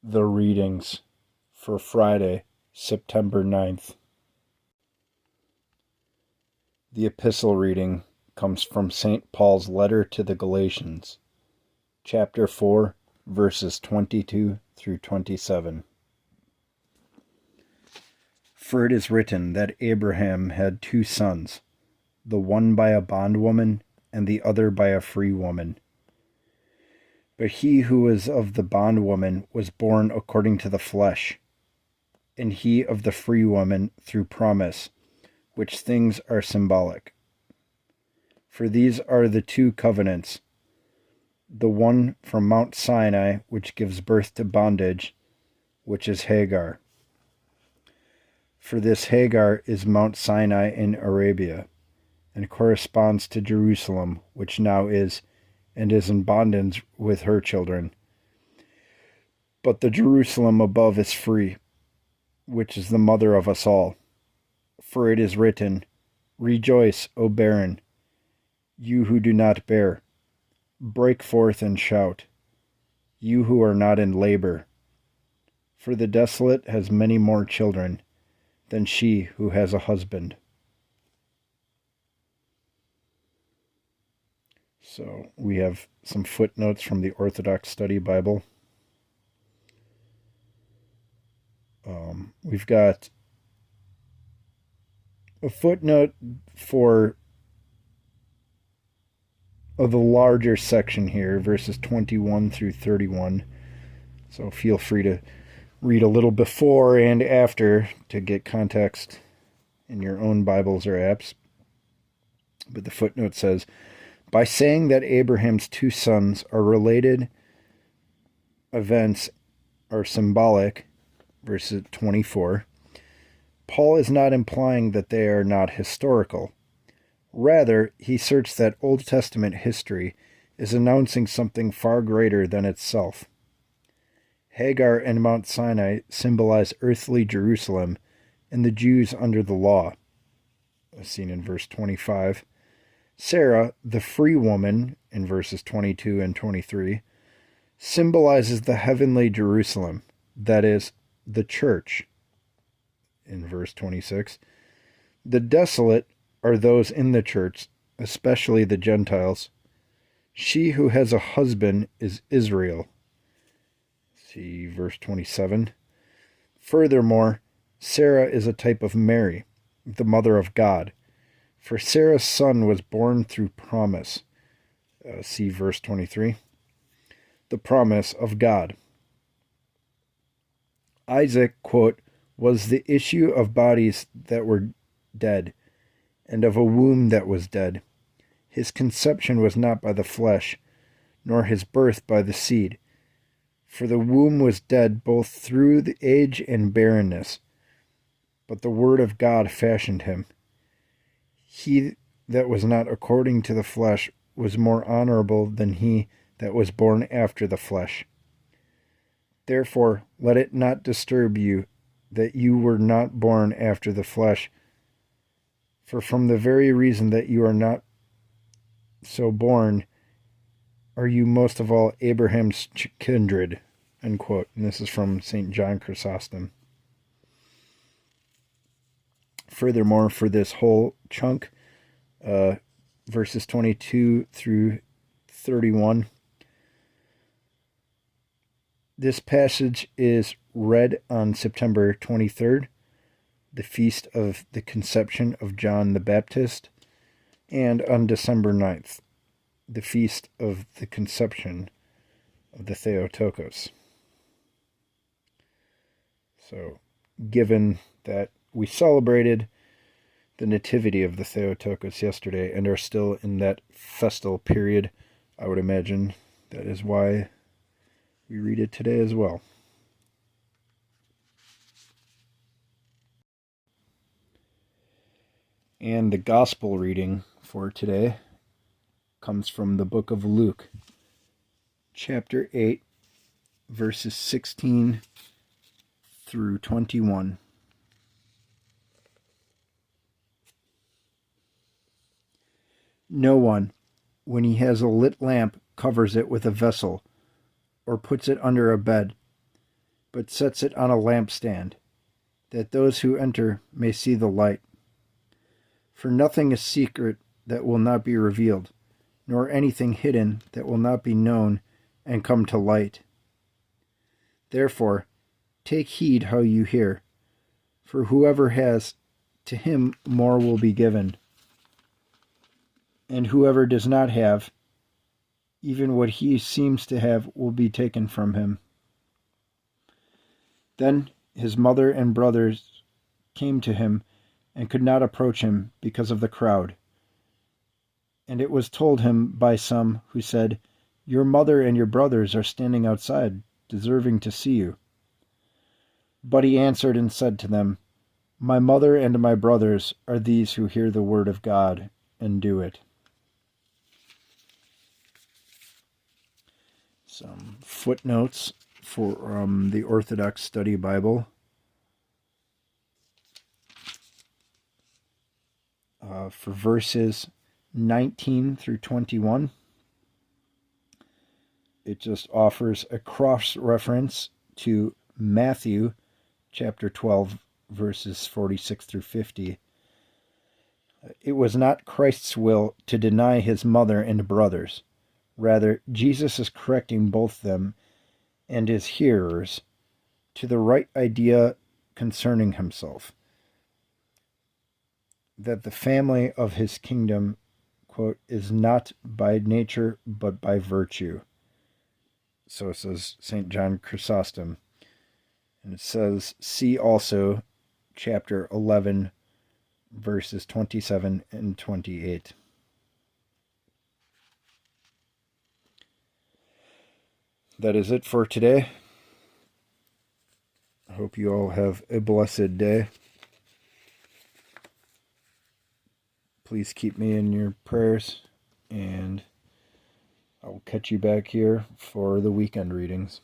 The readings for Friday, September 9th. The epistle reading comes from St. Paul's letter to the Galatians, chapter 4, verses 22 through 27. For it is written that Abraham had 2 sons, the one by a bondwoman and the other by a free woman. But he who was of the bondwoman was born according to the flesh, and he of the free woman through promise, which things are symbolic. For these are the 2 covenants, the one from Mount Sinai, which gives birth to bondage, which is Hagar. For this Hagar is Mount Sinai in Arabia, and corresponds to Jerusalem, which now is, and is in bondage with her children. But the Jerusalem above is free, which is the mother of us all. For it is written, Rejoice, O barren, you who do not bear. Break forth and shout, you who are not in labor. For the desolate has many more children than she who has a husband. So we have some footnotes from the Orthodox Study Bible. We've got a footnote for the larger section here, verses 21 through 31. So feel free to read a little before and after to get context in your own Bibles or apps. But the footnote says, by saying that Abraham's 2 sons are related events are symbolic, verse 24, Paul is not implying that they are not historical. Rather, he asserts that Old Testament history is announcing something far greater than itself. Hagar and Mount Sinai symbolize earthly Jerusalem and the Jews under the law, as seen in verse 25. Sarah, the free woman, in verses 22 and 23, symbolizes the heavenly Jerusalem, that is, the church, in verse 26. The desolate are those in the church, especially the Gentiles. She who has a husband is Israel. See verse 27. Furthermore, Sarah is a type of Mary, the mother of God. For Sarah's son was born through promise. See verse 23. The promise of God. Isaac, quote, was the issue of bodies that were dead, and of a womb that was dead. His conception was not by the flesh, nor his birth by the seed. For the womb was dead both through the age and barrenness, but the word of God fashioned him. He that was not according to the flesh was more honorable than he that was born after the flesh. Therefore, let it not disturb you that you were not born after the flesh, for from the very reason that you are not so born, are you most of all Abraham's kindred, unquote. And this is from St. John Chrysostom. Furthermore, for this whole chunk, verses 22 through 31, this passage is read on September 23rd, the feast of the conception of John the Baptist, and on December 9th, the feast of the conception of the Theotokos. So, given that we celebrated the nativity of the Theotokos yesterday and are still in that festal period, I would imagine that is why we read it today as well. And the gospel reading for today comes from the book of Luke, chapter 8, verses 16 through 21. No one, when he has a lit lamp, covers it with a vessel, or puts it under a bed, but sets it on a lampstand, that those who enter may see the light. For nothing is secret that will not be revealed, nor anything hidden that will not be known and come to light. Therefore, take heed how you hear, for whoever has, to him more will be given, and whoever does not have, even what he seems to have will be taken from him. Then his mother and brothers came to him and could not approach him because of the crowd. And it was told him by some who said, "Your mother and your brothers are standing outside, deserving to see you." But he answered and said to them, "My mother and my brothers are these who hear the word of God and do it." Some footnotes for the Orthodox Study Bible. For verses 19 through 21, it just offers a cross-reference to Matthew chapter 12, verses 46 through 50. It was not Christ's will to deny his mother and brothers. Rather, Jesus is correcting both them and his hearers to the right idea concerning himself, that the family of his kingdom, quote, is not by nature but by virtue. So says St. John Chrysostom. And it says, see also chapter 11, verses 27 and 28. That is it for today. I hope you all have a blessed day. Please keep me in your prayers, and I'll catch you back here for the weekend readings.